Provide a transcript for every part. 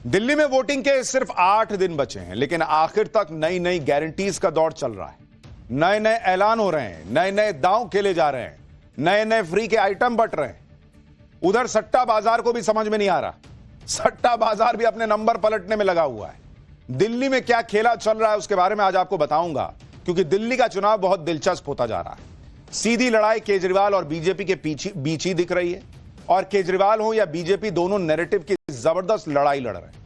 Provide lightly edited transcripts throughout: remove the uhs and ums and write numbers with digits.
दिल्ली में वोटिंग के सिर्फ 8 दिन बचे हैं, लेकिन आखिर तक नई नई गारंटीज का दौर चल रहा है। नए नए ऐलान हो रहे हैं, नए नए दांव खेले जा रहे हैं, नए नए फ्री के आइटम बट रहे हैं। उधर सट्टा बाजार को भी समझ में नहीं आ रहा, सट्टा बाजार भी अपने नंबर पलटने में लगा हुआ है। दिल्ली में क्या खेला चल रहा है उसके बारे में आज आपको बताऊंगा, क्योंकि दिल्ली का चुनाव बहुत दिलचस्प होता जा रहा है। सीधी लड़ाई केजरीवाल और बीजेपी के बीच ही दिख रही है, और केजरीवाल हो या बीजेपी, दोनों नैरेटिव की जबरदस्त लड़ाई लड़ रहे हैं।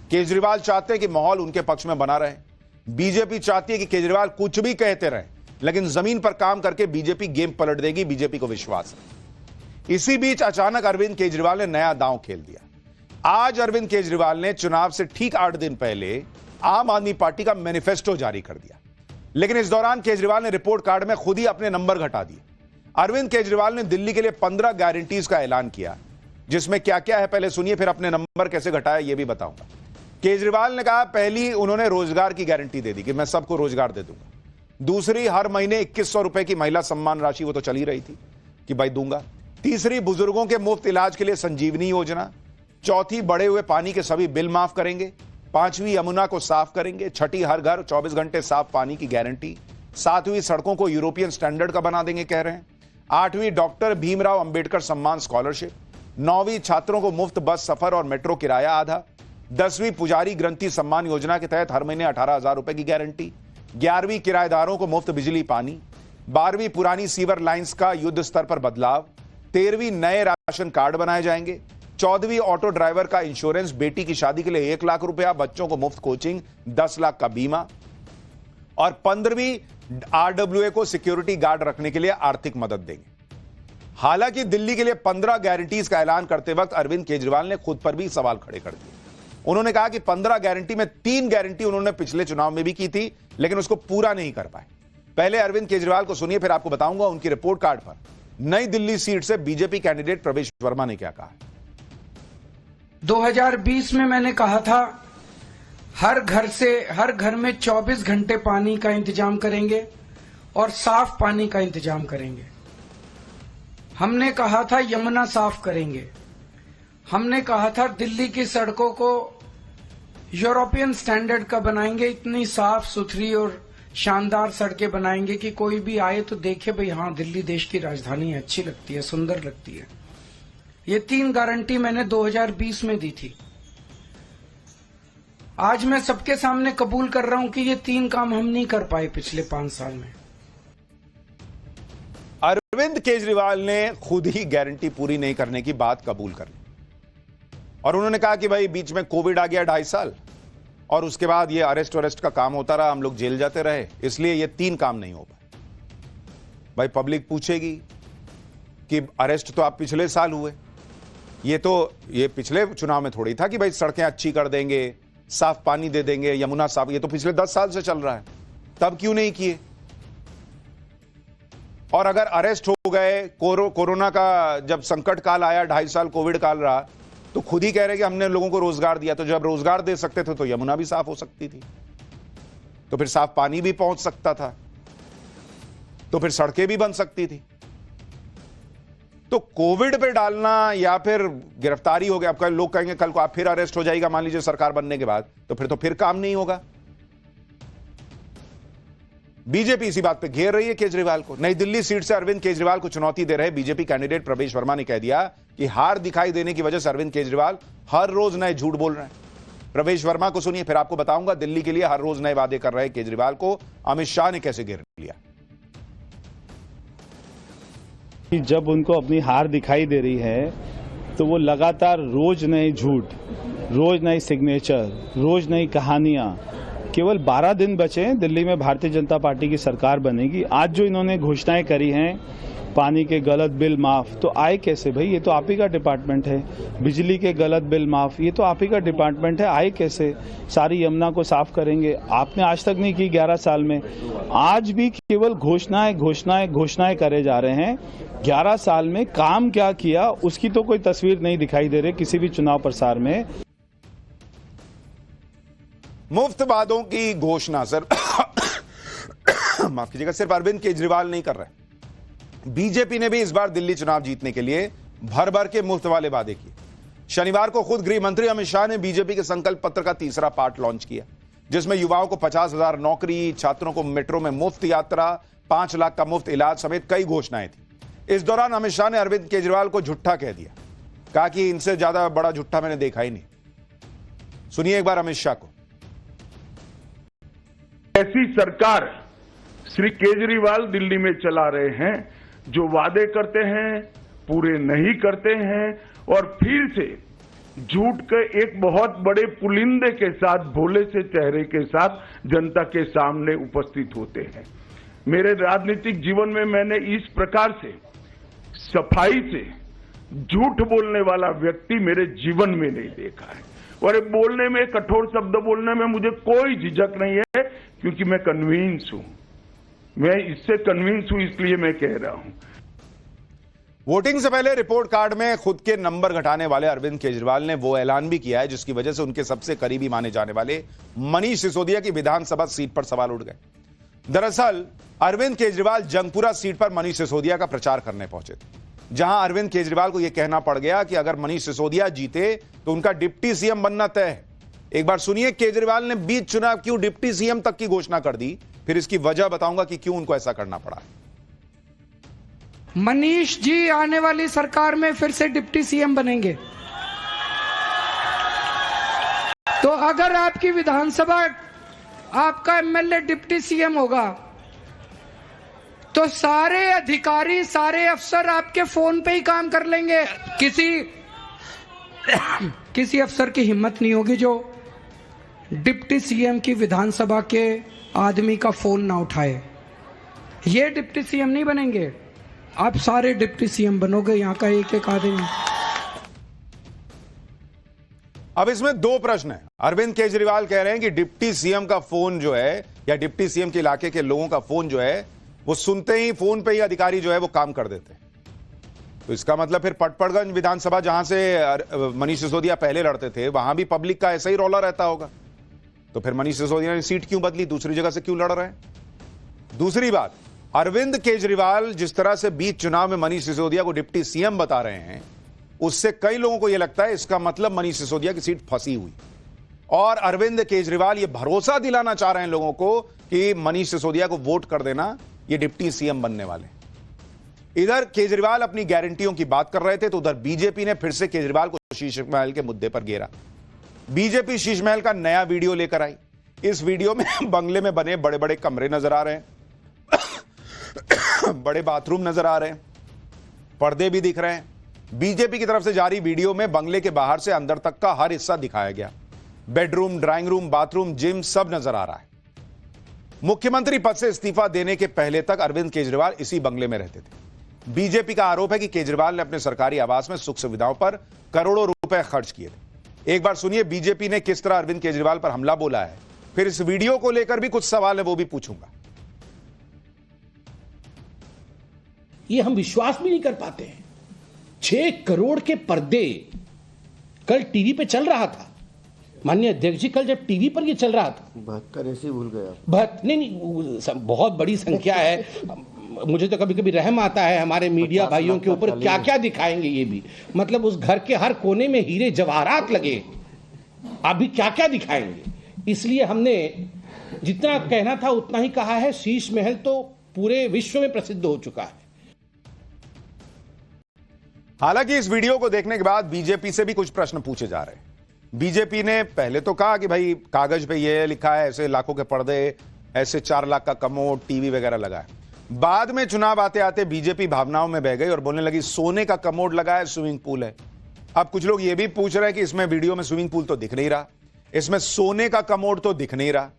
केजरीवाल चाहते हैं कि माहौल उनके पक्ष में बना रहे, बीजेपी चाहती है कि केजरीवाल कुछ भी कहते रहें, लेकिन जमीन पर काम करके बीजेपी गेम पलट देगी, बीजेपी को विश्वास है। इसी बीच अचानक अरविंद केजरीवाल ने नया दांव खेल दिया। आज अरविंद केजरीवाल ने चुनाव से ठीक 8 दिन पहले आम आदमी पार्टी का मैनिफेस्टो जारी कर दिया, लेकिन इस दौरान केजरीवाल ने रिपोर्ट कार्ड में खुद ही अपने नंबर घटा दिए। अरविंद केजरीवाल ने दिल्ली के लिए 15 गारंटीज का ऐलान किया, जिसमें क्या क्या है पहले सुनिए, फिर अपने नंबर कैसे घटाया यह भी बताऊंगा। केजरीवाल ने कहा, पहली उन्होंने रोजगार की गारंटी दे दी कि मैं सबको रोजगार दे दूंगा। दूसरी, हर महीने 2100 रुपए की महिला सम्मान राशि, वो तो चली रही थी कि भाई दूंगा। तीसरी, बुजुर्गों के मुफ्त इलाज के लिए संजीवनी योजना। चौथी, बढ़े हुए पानी के सभी बिल माफ करेंगे। पांचवी, यमुना को साफ करेंगे। छठी, हर घर 24 घंटे साफ पानी की गारंटी। सातवीं, सड़कों को यूरोपियन स्टैंडर्ड का बना देंगे कह रहे हैं। आठवीं, डॉक्टर भीमराव अंबेडकर सम्मान स्कॉलरशिप। नौवीं, छात्रों को मुफ्त बस सफर और मेट्रो किराया आधा। 10वीं, पुजारी ग्रंथि सम्मान योजना के तहत हर महीने 18,000 रुपए की गारंटी। 11वीं, किराएदारों को मुफ्त बिजली पानी। 12वीं, पुरानी सीवर लाइंस का युद्ध स्तर पर बदलाव। 13वीं, नए राशन कार्ड बनाए जाएंगे। 14वीं, ऑटो ड्राइवर का इंश्योरेंस। बेटी की शादी के लिए 1 लाख रुपया, बच्चों को मुफ्त कोचिंग, 10 लाख का बीमा। और 15वीं, आरडब्ल्यूए को सिक्योरिटी गार्ड रखने के लिए आर्थिक मदद देंगे। हालांकि दिल्ली के लिए 15 गारंटीज का ऐलान करते वक्त अरविंद केजरीवाल ने खुद पर भी सवाल खड़े कर दिए। उन्होंने कहा कि 15 गारंटी में 3 गारंटी उन्होंने पिछले चुनाव में भी की थी, लेकिन उसको पूरा नहीं कर पाए। पहले अरविंद केजरीवाल को सुनिए, फिर आपको बताऊंगा उनकी रिपोर्ट कार्ड पर नई दिल्ली सीट से बीजेपी कैंडिडेट प्रवेश वर्मा ने क्या कहा। 2020 में मैंने कहा था हर घर में 24 घंटे पानी का इंतजाम करेंगे और साफ पानी का इंतजाम करेंगे। हमने कहा था यमुना साफ करेंगे। हमने कहा था दिल्ली की सड़कों को यूरोपियन स्टैंडर्ड का बनाएंगे, इतनी साफ सुथरी और शानदार सड़कें बनाएंगे कि कोई भी आए तो देखे भाई हाँ दिल्ली देश की राजधानी है, अच्छी लगती है, सुंदर लगती है। ये 3 गारंटी मैंने 2020 में दी थी। आज मैं सबके सामने कबूल कर रहा हूं कि ये 3 काम हम नहीं कर पाए पिछले 5 साल में। अरविंद केजरीवाल ने खुद ही गारंटी पूरी नहीं करने की बात कबूल कर ली, और उन्होंने कहा कि भाई बीच में कोविड आ गया 2.5 साल, और उसके बाद ये अरेस्ट का काम होता रहा, हम लोग जेल जाते रहे, इसलिए ये 3 काम नहीं हो पाए। भाई पब्लिक पूछेगी कि अरेस्ट तो आप पिछले साल हुए, ये पिछले चुनाव में थोड़ी था कि भाई सड़कें अच्छी कर देंगे, साफ पानी दे देंगे, यमुना साफ, ये तो पिछले 10 साल से चल रहा है, तब क्यों नहीं किए। और अगर अरेस्ट हो गए, कोरोना का जब संकट काल आया, 2.5 साल कोविड काल रहा, तो खुद ही कह रहे कि हमने लोगों को रोजगार दिया, तो जब रोजगार दे सकते थे तो यमुना भी साफ हो सकती थी, तो फिर साफ पानी भी पहुंच सकता था, तो फिर सड़कें भी बन सकती थी। तो कोविड पे डालना या फिर गिरफ्तारी हो गया, अब लोग कहेंगे कल को आप फिर अरेस्ट हो जाएगा, मान लीजिए सरकार बनने के बाद, तो फिर काम नहीं होगा। बीजेपी इसी बात पे घेर रही है केजरीवाल को। नई दिल्ली सीट से अरविंद केजरीवाल को चुनौती दे रहे बीजेपी कैंडिडेट प्रवेश वर्मा ने कह दिया कि हार दिखाई देने की वजह से अरविंद केजरीवाल हर रोज नए झूठ बोल रहे हैं। प्रवेश वर्मा को सुनिए, फिर आपको बताऊंगा दिल्ली के लिए हर रोज नए वादे कर रहे केजरीवाल को अमित शाह ने कैसे घेर लिया। जब उनको अपनी हार दिखाई दे रही है तो वो लगातार रोज नए झूठ, रोज नई सिग्नेचर, रोज नई कहानियां। केवल 12 दिन बचे हैं, दिल्ली में भारतीय जनता पार्टी की सरकार बनेगी। आज जो इन्होंने घोषणाएं करी हैं, पानी के गलत बिल माफ, तो आए कैसे भाई, ये तो आप ही का डिपार्टमेंट है। बिजली के गलत बिल माफ, ये तो आप ही का डिपार्टमेंट है, आए कैसे। सारी यमुना को साफ करेंगे, आपने आज तक नहीं की 11 साल में। आज भी केवल घोषणाएं करे जा रहे हैं। 11 साल में काम क्या किया उसकी तो कोई तस्वीर नहीं दिखाई दे रही किसी भी चुनाव प्रसार में। मुफ्त वादों की घोषणा सिर्फ माफ कीजिएगा, सिर्फ अरविंद केजरीवाल नहीं कर रहे, बीजेपी ने भी इस बार दिल्ली चुनाव जीतने के लिए भर भर के मुफ्त वाले वादे किए। शनिवार को खुद गृह मंत्री अमित शाह ने बीजेपी के संकल्प पत्र का तीसरा पार्ट लॉन्च किया, जिसमें युवाओं को 50,000 नौकरी, छात्रों को मेट्रो में मुफ्त यात्रा, 5 लाख का मुफ्त इलाज समेत कई घोषणाएं थी। इस दौरान अमित शाह ने अरविंद केजरीवाल को झूठा कह दिया, कहा कि इनसे ज्यादा बड़ा झूठा मैंने देखा ही नहीं। सुनिए एक बार अमित शाह को। ऐसी सरकार श्री केजरीवाल दिल्ली में चला रहे हैं जो वादे करते हैं, पूरे नहीं करते हैं और फिर से झूठ के एक बहुत बड़े पुलिंदे के साथ, भोले से चेहरे के साथ जनता के सामने उपस्थित होते हैं। मेरे राजनीतिक जीवन में मैंने इस प्रकार से सफाई से झूठ बोलने वाला व्यक्ति मेरे जीवन में नहीं देखा है। और बोलने में, कठोर शब्द बोलने में मुझे कोई झिझक नहीं है, क्योंकि मैं कन्विंस हूं, मैं इससे कन्विंस हूं, इसलिए मैं कह रहा हूं। वोटिंग से पहले रिपोर्ट कार्ड में खुद के नंबर घटाने वाले अरविंद केजरीवाल ने वो ऐलान भी किया है जिसकी वजह से उनके सबसे करीबी माने जाने वाले मनीष सिसोदिया की विधानसभा सीट पर सवाल उठ गए। दरअसल अरविंद केजरीवाल जंगपुरा सीट पर मनीष सिसोदिया का प्रचार करने पहुंचे थे, जहां अरविंद केजरीवाल को यह कहना पड़ गया कि अगर मनीष सिसोदिया जीते तो उनका डिप्टी सीएम बनना तय है। एक बार सुनिए केजरीवाल ने बीच चुनाव क्यों डिप्टी सीएम तक की घोषणा कर दी, फिर इसकी वजह बताऊंगा कि क्यों उनको ऐसा करना पड़ा। मनीष जी आने वाली सरकार में फिर से डिप्टी सीएम बनेंगे। तो अगर आपकी विधानसभा, आपका एमएलए डिप्टी सीएम होगा तो सारे अधिकारी, सारे अफसर आपके फोन पे ही काम कर लेंगे। किसी अफसर की हिम्मत नहीं होगी जो डिप्टी सीएम की विधानसभा के आदमी का फोन ना उठाए। ये डिप्टी सीएम नहीं बनेंगे, आप सारे डिप्टी सीएम बनोगे, यहां का एक एक आदमी। अब इसमें दो प्रश्न हैं। अरविंद केजरीवाल कह रहे हैं कि डिप्टी सीएम का फोन जो है, या डिप्टी सीएम के इलाके के लोगों का फोन जो है, वो सुनते ही फोन पे ही अधिकारी जो है वो काम कर देते हैं। तो इसका मतलब फिर पटपड़गंज विधानसभा जहां से मनीष सिसोदिया पहले लड़ते थे, वहां भी पब्लिक का ऐसा ही रौला रहता होगा। तो फिर मनीष सिसोदिया ने सीट क्यों बदली, दूसरी जगह से क्यों लड़ रहे हैं? दूसरी बात, अरविंद केजरीवाल जिस तरह से बीच चुनाव में मनीष सिसोदिया को डिप्टी सीएम बता रहे हैं, उससे कई लोगों को यह लगता है इसका मतलब मनीष सिसोदिया की सीट फंसी हुई, और अरविंद केजरीवाल यह भरोसा दिलाना चाह रहे हैं लोगों को कि मनीष सिसोदिया को वोट कर देना, ये डिप्टी सीएम बनने वाले। इधर केजरीवाल अपनी गारंटियों की बात कर रहे थे तो उधर बीजेपी ने फिर से केजरीवाल को शीश महल के मुद्दे पर घेरा। बीजेपी शीश महल का नया वीडियो लेकर आई। इस वीडियो में बंगले में बने बड़े बड़े कमरे नजर आ रहे हैं, बड़े बाथरूम नजर आ रहे हैं, पर्दे भी दिख रहे हैं। बीजेपी की तरफ से जारी वीडियो में बंगले के बाहर से अंदर तक का हर हिस्सा दिखाया गया। Bedroom, drawing room, bathroom, gym सब नजर आ रहा है। मुख्यमंत्री पद से इस्तीफा देने के पहले तक अरविंद केजरीवाल इसी बंगले में रहते थे। बीजेपी का आरोप है कि केजरीवाल ने अपने सरकारी आवास में सुख सुविधाओं पर करोड़ों रुपए खर्च किए थे। एक बार सुनिए बीजेपी ने किस तरह अरविंद केजरीवाल पर हमला बोला है, फिर इस वीडियो को लेकर भी कुछ सवाल है वो भी पूछूंगा। ये हम विश्वास भी नहीं कर पाते हैं। 6 करोड़ के पर्दे कल टीवी पे चल रहा था। माननीय अध्यक्ष जी, कल जब टीवी पर ये चल रहा था, 72 ऐसे भूल गया। नहीं, बहुत बड़ी संख्या है। मुझे तो कभी कभी रहम आता है हमारे मीडिया भाइयों के ऊपर, क्या क्या दिखाएंगे ये भी। मतलब उस घर के हर कोने में हीरे जवाहरात लगे, अभी क्या क्या दिखाएंगे। इसलिए हमने जितना कहना था उतना ही कहा है। शीश महल तो पूरे विश्व में प्रसिद्ध हो चुका है। हालांकि इस वीडियो को देखने के बाद बीजेपी से भी कुछ प्रश्न पूछे जा रहे हैं। बीजेपी ने पहले तो कहा कि भाई कागज पे ये लिखा है, ऐसे लाखों के पर्दे, ऐसे 4 लाख का कमोड, टीवी वगैरह लगा है। बाद में चुनाव आते आते बीजेपी भावनाओं में बह गई और बोलने लगी सोने का कमोड लगा है, स्विमिंग पूल है। अब कुछ लोग ये भी पूछ रहे हैं कि इसमें वीडियो में स्विमिंग पूल तो दिख नहीं रहा, इसमें सोने का कमोड तो दिख नहीं रहा।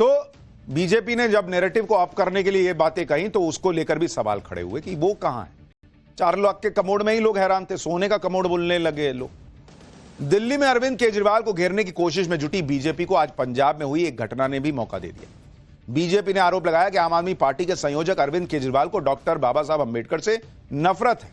तो बीजेपी ने जब नैरेटिव को अप करने के लिए ये बातें कही तो उसको लेकर भी सवाल खड़े हुए कि वो कहां है। 4 लाख के कमोड में ही लोग हैरान थे, सोने का कमोड बोलने लगे लोग। दिल्ली में अरविंद केजरीवाल को घेरने की कोशिश में जुटी बीजेपी को आज पंजाब में हुई एक घटना ने भी मौका दे दिया। बीजेपी ने आरोप लगाया कि आम आदमी पार्टी के संयोजक अरविंद केजरीवाल को डॉक्टर बाबा साहब अंबेडकर से नफरत है।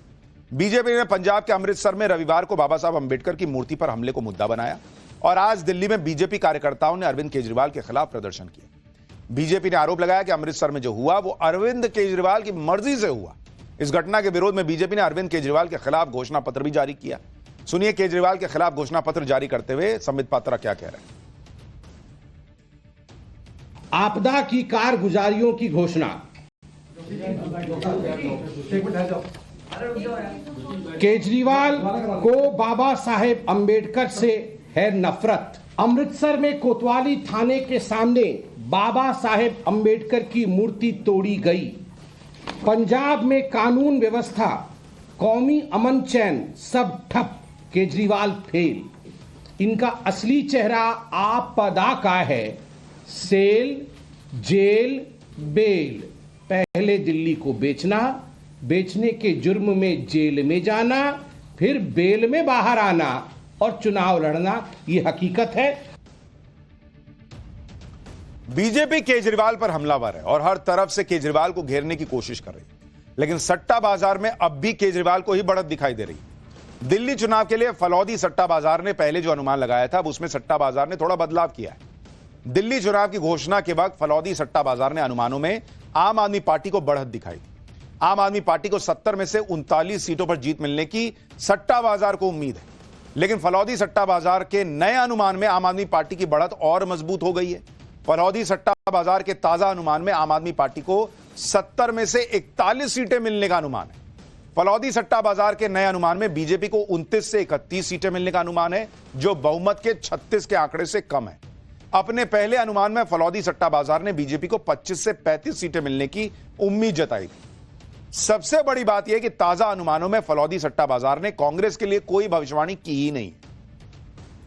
बीजेपी ने पंजाब के अमृतसर में रविवार को बाबा साहब अंबेडकर की मूर्ति पर हमले को मुद्दा बनाया और आज दिल्ली में बीजेपी कार्यकर्ताओं ने अरविंद केजरीवाल के खिलाफ प्रदर्शन किया। बीजेपी ने आरोप लगाया कि अमृतसर में जो हुआ वो अरविंद केजरीवाल की मर्जी से हुआ। इस घटना के विरोध में बीजेपी ने अरविंद केजरीवाल के खिलाफ घोषणा पत्र भी जारी किया। सुनिए केजरीवाल के खिलाफ घोषणा पत्र जारी करते हुए संबित पात्रा क्या कह रहे हैं। आपदा की कारगुजारियों की घोषणा। केजरीवाल को बाबा साहेब अंबेडकर से है नफरत। अमृतसर में कोतवाली थाने के सामने बाबा साहेब अंबेडकर की मूर्ति तोड़ी गई। पंजाब में कानून व्यवस्था, कौमी अमन चैन सब ठप। केजरीवाल फेल। इनका असली चेहरा आपदा का है। Sale, jail, bail. पहले दिल्ली को बेचना, बेचने के जुर्म में जेल में जाना, फिर बेल में बाहर आना और चुनाव लड़ना, ये हकीकत है। बीजेपी केजरीवाल पर हमलावर है और हर तरफ से केजरीवाल को घेरने की कोशिश कर रही है, लेकिन सट्टा बाजार में अब भी केजरीवाल को ही बढ़त दिखाई दे रही है। दिल्ली चुनाव के लिए फलौदी सट्टा बाजार ने पहले जो अनुमान लगाया था, अब उसमें सट्टा बाजार ने थोड़ा बदलाव किया है। दिल्ली चुनाव की घोषणा के वक्त फलौदी सट्टा बाजार ने अनुमानों में आम आदमी पार्टी को बढ़त दिखाई थी। आम आदमी पार्टी को 70 में से 39 सीटों पर जीत मिलने की सट्टा बाजार को उम्मीद है, लेकिन फलौदी सट्टा बाजार के नए अनुमान में आम आदमी पार्टी की बढ़त और मजबूत हो गई है। फलौदी सट्टा बाजार के ताजा अनुमान में आम आदमी पार्टी को 70 में से 41 सीटें मिलने का अनुमान है। फलौदी सट्टा बाजार के नए अनुमान में बीजेपी को 29 से 31 सीटें मिलने का अनुमान है, जो बहुमत के 36 के आंकड़े से कम है। अपने पहले अनुमान में फलौदी सट्टा बाजार ने बीजेपी को 25 से 35 सीटें मिलने की उम्मीद जताई थी। सबसे बड़ी बात यह कि ताजा अनुमानों में फलौदी सट्टा बाजार ने कांग्रेस के लिए कोई भविष्यवाणी की ही नहीं।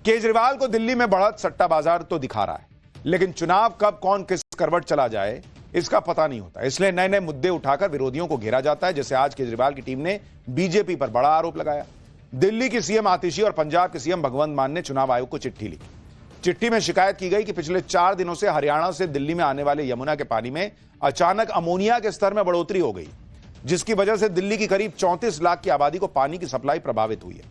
केजरीवाल को दिल्ली में बढ़त सट्टा बाजार तो दिखा रहा है, लेकिन चुनाव कब कौन किस करवट चला जाए इसका पता नहीं होता। इसलिए नए नए मुद्दे उठाकर विरोधियों को घेरा जाता है। जैसे आज केजरीवाल की टीम ने बीजेपी पर बड़ा आरोप लगाया। दिल्ली की सीएम आतिशी और पंजाब के सीएम भगवंत मान ने चुनाव आयोग को चिट्ठी लिखी। चिट्ठी में शिकायत की गई कि पिछले 4 दिनों से हरियाणा से दिल्ली में आने वाले यमुना के पानी में अचानक अमोनिया के स्तर में बढ़ोतरी हो गई, जिसकी वजह से दिल्ली की करीब 34 लाख की आबादी को पानी की सप्लाई प्रभावित हुई है।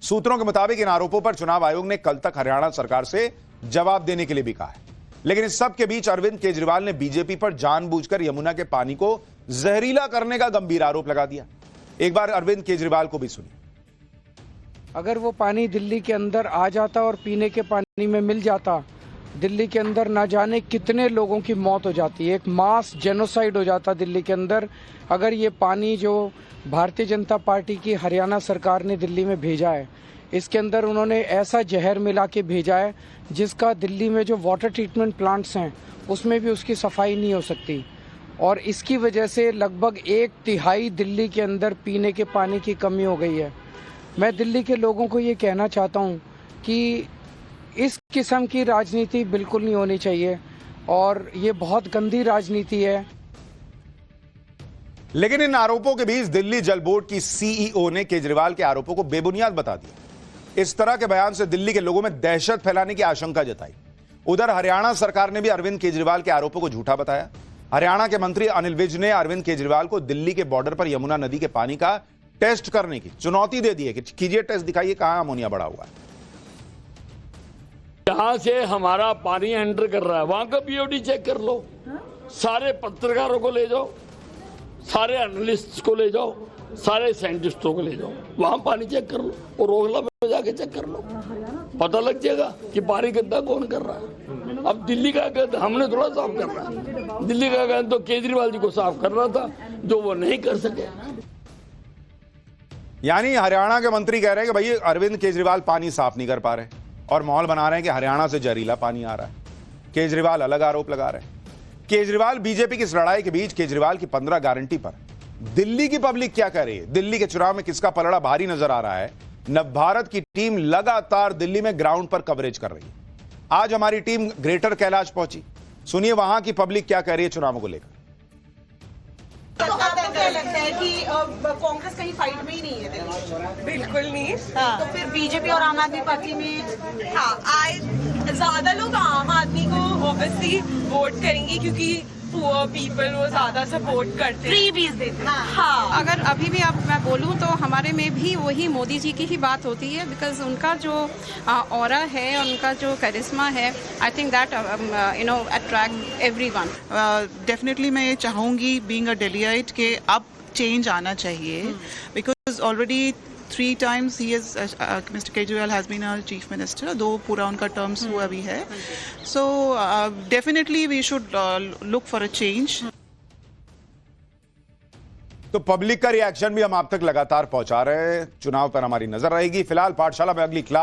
सूत्रों के मुताबिक इन आरोपों पर चुनाव आयोग ने कल तक हरियाणा सरकार से जवाब देने के लिए भी कहा है, लेकिन इस सब के बीच अरविंद केजरीवाल ने बीजेपी पर जानबूझकर यमुना के पानी को जहरीला करने का गंभीर आरोप लगा दिया। एक बार अरविंद केजरीवाल को भी सुनिए। अगर वो पानी दिल्ली के अंदर आ जाता और पीने के पानी में मिल जाता, दिल्ली के अंदर ना जाने कितने लोगों की मौत हो जाती। एक मास जेनोसाइड हो जाता दिल्ली के अंदर, अगर ये पानी जो भारतीय जनता पार्टी की हरियाणा सरकार ने दिल्ली में भेजा है, इसके अंदर उन्होंने ऐसा जहर मिला के भेजा है जिसका दिल्ली में जो वाटर ट्रीटमेंट प्लांट्स हैं उसमें भी उसकी सफाई नहीं हो सकती। और इसकी वजह से लगभग 1/3 दिल्ली के अंदर पीने के पानी की कमी हो गई है। मैं दिल्ली के लोगों को ये कहना चाहता हूँ कि इस किस्म की राजनीति बिल्कुल नहीं होनी चाहिए और ये बहुत गंदी राजनीति है। लेकिन इन आरोपों के बीच दिल्ली जल बोर्ड की सीईओ ने केजरीवाल के आरोपों को बेबुनियाद बता दिया। इस तरह के बयान से दिल्ली के लोगों में दहशत फैलाने की आशंका जताई। उधर हरियाणा सरकार ने भी अरविंद केजरीवाल के आरोपों को झूठा बताया। हरियाणा के मंत्री अनिल विज ने अरविंद केजरीवाल को दिल्ली के बॉर्डर पर यमुना नदी के पानी का टेस्ट करने की चुनौती दे दी है कि कीजिए टेस्ट, दिखाइए कहां अमोनिया बढ़ा हुआ है। जहां से हमारा पानी एंटर कर रहा है वहां का बीओडी चेक कर लो। सारे पत्रकारों को ले जाओ, सारे एनालिस्ट को ले जाओ, सारे साइंटिस्टों को ले जाओ, वहां पानी चेक कर लो और रोहला में जाके चेक कर लो, पता लग जाएगा कि पानी गंदा कौन कर रहा है। अब दिल्ली का गंद हमने थोड़ा साफ करना है, दिल्ली का गंद तो केजरीवाल जी को साफ करना था, जो वो नहीं कर सके। यानी हरियाणा के मंत्री कह रहे हैं कि भाई अरविंद केजरीवाल पानी साफ नहीं कर पा रहे और माहौल बना रहे हैं कि हरियाणा से जहरीला पानी आ रहा है। केजरीवाल अलग आरोप लगा रहे हैं। केजरीवाल बीजेपी की इस लड़ाई के बीच केजरीवाल की 15 गारंटी पर दिल्ली की पब्लिक क्या कह रही है, दिल्ली के चुनाव में किसका पलड़ा भारी नजर आ रहा है, नवभारत की टीम लगातार दिल्ली में ग्राउंड पर कवरेज कर रही है। आज हमारी टीम ग्रेटर कैलाश पहुंची, सुनिए वहां की पब्लिक क्या कह रही है चुनावों को लेकर। तो आपको क्या लगता है कि कांग्रेस कहीं फाइट में ही नहीं है दिल्ली? बिल्कुल नहीं। हाँ। तो फिर बीजेपी और आम आदमी पार्टी में ज्यादा लोग आम आदमी को ऑब्वियसली वोट करेंगे क्योंकि पुअर पीपल वो ज्यादा सपोर्ट करते हैं, फ्रीबीज देते हैं। हाँ। अगर अभी भी अब मैं बोलूं तो हमारे में भी वही मोदी जी की ही बात होती है, बिकॉज उनका जो ऑरा है, उनका जो करिश्मा है, I think that attract everyone. Definitely मैं ये चाहूँगी बीइंग अ दिल्लीइट के अब चेंज आना चाहिए, because already 3 times he is Mr. Kejriwal has been our chief minister, though पूरा उनका terms हुआ भी है. So definitely we should look for a change. तो पब्लिक का रिएक्शन भी हम आप तक लगातार पहुंचा रहे हैं. चुनाव पर हमारी नजर रहेगी. फिलहाल पाठशाला में अगली क्लास